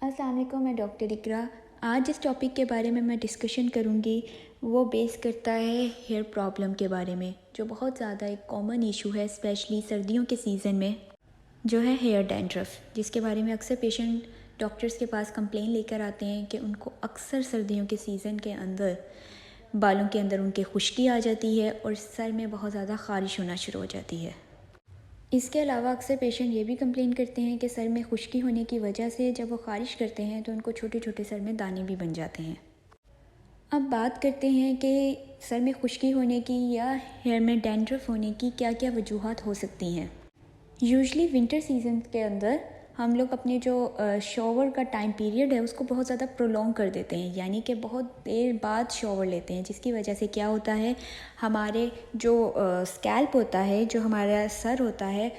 अस्सलाम वालेकुम, मैं डॉक्टर इकरा। आज जिस टॉपिक के बारे में मैं डिस्कशन करूँगी वो बेस करता है हेयर प्रॉब्लम के बारे में, जो बहुत ज़्यादा एक कॉमन इशू है स्पेशली सर्दियों के सीज़न में, जो है हेयर डैंड्रफ, जिसके बारे में अक्सर पेशेंट डॉक्टर्स के पास कंप्लेन लेकर आते हैं कि उनको अक्सर सर्दियों के सीज़न के अंदर बालों के अंदर उनके खुश्की आ जाती है और सर में बहुत ज़्यादा ख़ारिश होना शुरू हो जाती है। इसके अलावा अक्सर पेशेंट ये भी कंप्लेन करते हैं कि सर में खुश्की होने की वजह से जब वो ख़ारिश करते हैं तो उनको छोटे छोटे सर में दाने भी बन जाते हैं। अब बात करते हैं कि सर में खुश्की होने की या हेयर में डैंड्रफ होने की क्या क्या वजूहात हो सकती हैं। यूजुअली विंटर सीज़न के अंदर हम लोग अपने जो शॉवर का टाइम पीरियड है उसको बहुत ज़्यादा प्रोलॉन्ग कर देते हैं, यानी कि बहुत देर बाद शॉवर लेते हैं, जिसकी वजह से क्या होता है, हमारे जो स्कैल्प होता है, जो हमारा सर होता है,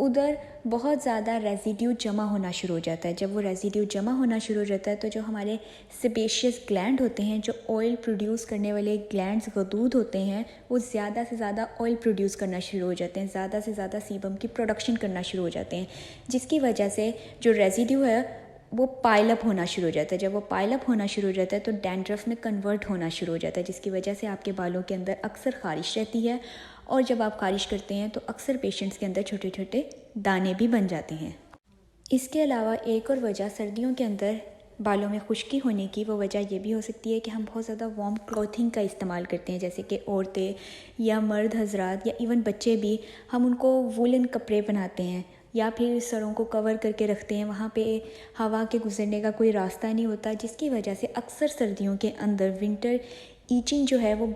उधर बहुत ज़्यादा रेजिड्यू जमा होना शुरू हो जाता है। जब वो रेजिड्यू जमा होना शुरू हो जाता है तो जो हमारे सेबेशियस ग्लैंड होते हैं, जो ऑयल प्रोड्यूस करने वाले ग्लैंड्स गदूद होते हैं, वो ज़्यादा से ज़्यादा ऑयल प्रोड्यूस करना शुरू हो जाते हैं, ज़्यादा से ज़्यादा सीबम की प्रोडक्शन करना शुरू हो जाते हैं, जिसकी वजह से जो रेजिड्यू है वो पाइल अप होना शुरू हो जाता है। जब वो पाइल अप होना शुरू हो जाता है तो डैंड्रफ में कन्वर्ट होना शुरू हो जाता है, जिसकी वजह से आपके बालों के अंदर अक्सर ख़ारिश रहती है और जब आप ख़ारिश करते हैं तो अक्सर पेशेंट्स के अंदर छोटे छोटे दाने भी बन जाते हैं। इसके अलावा एक और वजह सर्दियों के अंदर बालों में खुश्की होने की वो वजह ये भी हो सकती है कि हम बहुत ज़्यादा वार्म क्लॉथिंग का इस्तेमाल करते हैं, जैसे कि औरतें या मर्द हजरात या इवन बच्चे भी, हम उनको वूलन कपड़े बनाते हैं या फिर सरों को कवर करके रखते हैं, वहाँ पे हवा के गुजरने का कोई रास्ता नहीं होता, जिसकी वजह से अक्सर सर्दियों के अंदर विंटर ईचिंग जो है वो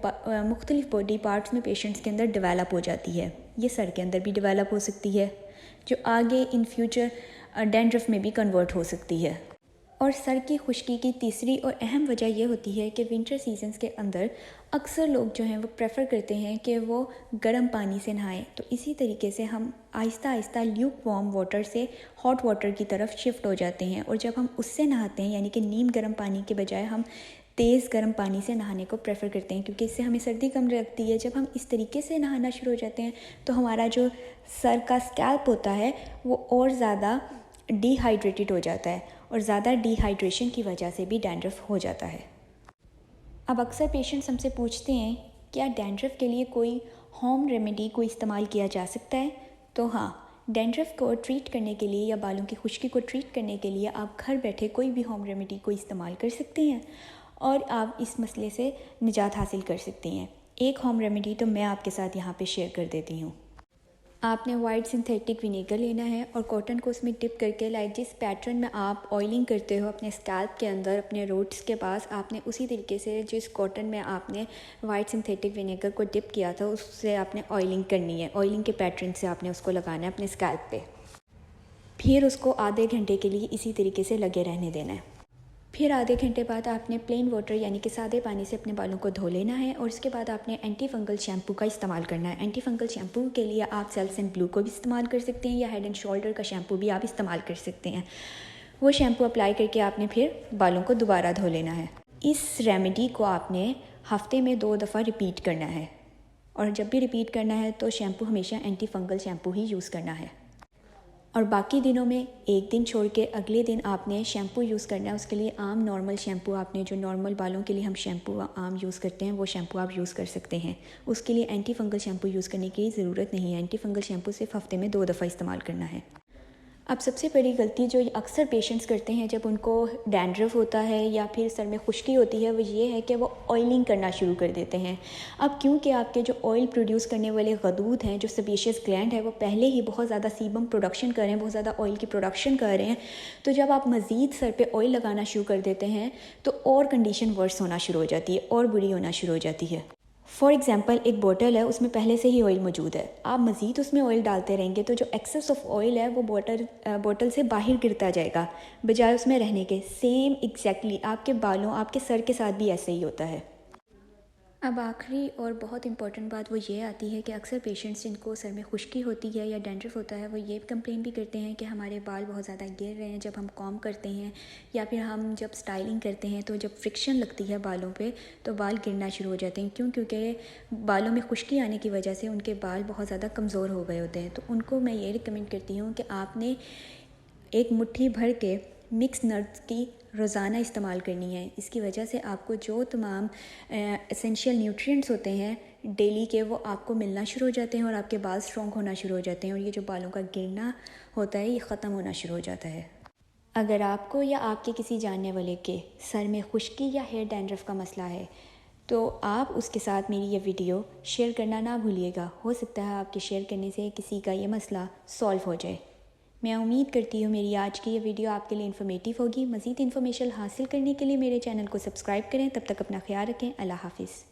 मुख्तलिफ़ बॉडी पार्ट्स में पेशेंट्स के अंदर डेवलप हो जाती है। ये सर के अंदर भी डेवलप हो सकती है, जो आगे इन फ्यूचर डैंड्रफ में भी कन्वर्ट हो सकती है। और सर की खुश्की की तीसरी और अहम वजह यह होती है कि विंटर सीजन्स के अंदर अक्सर लोग जो हैं वो प्रेफर करते हैं कि वो गर्म पानी से नहाएं, तो इसी तरीके से हम Aahista Aahista Luke warm water से हॉट वाटर की तरफ शिफ्ट हो जाते हैं, और जब हम उससे नहाते हैं, यानी कि नीम गर्म पानी के बजाय हम तेज़ गर्म पानी से नहाने को प्रेफर करते हैं, क्योंकि इससे हमें सर्दी कम लगती है। जब हम इस तरीके से नहाना शुरू हो जाते हैं तो हमारा जो सर का स्कैल्प होता है वो और ज़्यादा डिहाइड्रेटेड हो जाता है, और ज़्यादा डिहाइड्रेशन की वजह से भी डैंड्रफ हो जाता है। अब अक्सर पेशेंट्स हमसे पूछते हैं क्या डैंड्रफ के लिए कोई होम रेमेडी को इस्तेमाल किया जा सकता है। तो हाँ, डैंड्रफ को ट्रीट करने के लिए या बालों की खुश्की को ट्रीट करने के लिए आप घर बैठे कोई भी होम रेमेडी को इस्तेमाल कर सकते हैं और आप इस मसले से निजात हासिल कर सकते हैं। एक होम रेमेडी तो मैं आपके साथ यहाँ पे शेयर कर देती हूँ। आपने वाइट सिंथेटिक विनेगर लेना है और कॉटन को उसमें डिप करके, लाइक जिस पैटर्न में आप ऑयलिंग करते हो अपने स्कैल्प के अंदर, अपने रूट्स के पास, आपने उसी तरीके से जिस कॉटन में आपने वाइट सिंथेटिक विनेगर को डिप किया था उससे आपने ऑयलिंग करनी है। ऑयलिंग के पैटर्न से आपने उसको लगाना है अपने स्कैल्प पे, फिर उसको आधे घंटे के लिए इसी तरीके से लगे रहने देना है। फिर आधे घंटे बाद आपने प्लेन वाटर यानी कि सादे पानी से अपने बालों को धो लेना है, और उसके बाद आपने एंटी फंगल शैम्पू का इस्तेमाल करना है। एंटी फंगल शैम्पू के लिए आप सेल्स एंड ब्लू को भी इस्तेमाल कर सकते हैं या हेड एंड शोल्डर का शैम्पू भी आप इस्तेमाल कर सकते हैं। वो शैम्पू अप्लाई करके आपने फिर बालों को दोबारा धो लेना है। इस रेमेडी को आपने हफ्ते में 2 दफ़ा रिपीट करना है, और जब भी रिपीट करना है तो शैम्पू हमेशा एंटी फंगल शैम्पू ही यूज़ करना है, और बाकी दिनों में एक दिन छोड़ के अगले दिन आपने शैम्पू यूज़ करना है। उसके लिए आम नॉर्मल शैम्पू, आपने जो नॉर्मल बालों के लिए हम शैम्पू आम यूज़ करते हैं वो शैम्पू आप यूज़ कर सकते हैं। उसके लिए एंटी फंगल शैम्पू यूज़ करने की ज़रूरत नहीं है। एंटी फंगल शैम्पू सिर्फ हफ्ते में 2 दफ़ा इस्तेमाल करना है। अब सबसे बड़ी गलती जो अक्सर पेशेंट्स करते हैं जब उनको डैंड्रफ होता है या फिर सर में खुश्की होती है, वो ये है कि वो ऑयलिंग करना शुरू कर देते हैं। अब क्योंकि आपके जो ऑयल प्रोड्यूस करने वाले गदूद हैं, जो सेबेशियस ग्लैंड है, वो पहले ही बहुत ज़्यादा सीबम प्रोडक्शन कर रहे हैं, बहुत ज़्यादा ऑयल की प्रोडक्शन कर रहे हैं, तो जब आप मज़ीद सर पे ऑयल लगाना शुरू कर देते हैं तो और कंडीशन वर्स होना शुरू हो जाती है और बुरी होना शुरू हो जाती है। फॉर एग्ज़ाम्पल, एक बोतल है, उसमें पहले से ही ऑयल मौजूद है, आप मज़ीद उसमें ऑयल डालते रहेंगे तो जो एक्सेस ऑफ ऑयल है वो बोतल से बाहर गिरता जाएगा बजाय उसमें रहने के। सेम एग्जैक्टली आपके बालों, आपके सर के साथ भी ऐसे ही होता है। अब आखिरी और बहुत इंपॉर्टेंट बात वो ये आती है कि अक्सर पेशेंट्स जिनको सर में खुश्की होती है या डैंड्रफ होता है वो ये कंप्लेन भी करते हैं कि हमारे बाल बहुत ज़्यादा गिर रहे हैं जब हम कॉम्ब करते हैं, या फिर हम जब स्टाइलिंग करते हैं तो जब फ्रिक्शन लगती है बालों पे तो बाल गिरना शुरू हो जाते हैं। क्योंकि बालों में खुश्की आने की वजह से उनके बाल बहुत ज़्यादा कमज़ोर हो गए होते हैं। तो उनको मैं ये रिकमेंड करती हूँ कि आपने एक मुट्ठी भर के मिक्स नट्स की रोज़ाना इस्तेमाल करनी है। इसकी वजह से आपको जो तमाम एसेंशियल न्यूट्रिएंट्स होते हैं डेली के, वो आपको मिलना शुरू हो जाते हैं और आपके बाल स्ट्रॉन्ग होना शुरू हो जाते हैं और ये जो बालों का गिरना होता है ये ख़त्म होना शुरू हो जाता है। अगर आपको या आपके किसी जानने वाले के सर में खुश्की या हेयर डैंड्रफ का मसला है तो आप उसके साथ मेरी ये वीडियो शेयर करना ना भूलिएगा। हो सकता है आपके शेयर करने से किसी का ये मसला सॉल्व हो जाए। मैं उम्मीद करती हूँ मेरी आज की ये वीडियो आपके लिए इन्फॉर्मेटिव होगी। मज़ीद इन्फॉर्मेशन हासिल करने के लिए मेरे चैनल को सब्सक्राइब करें। तब तक अपना ख्याल रखें। अल्लाह हाफ़िज़।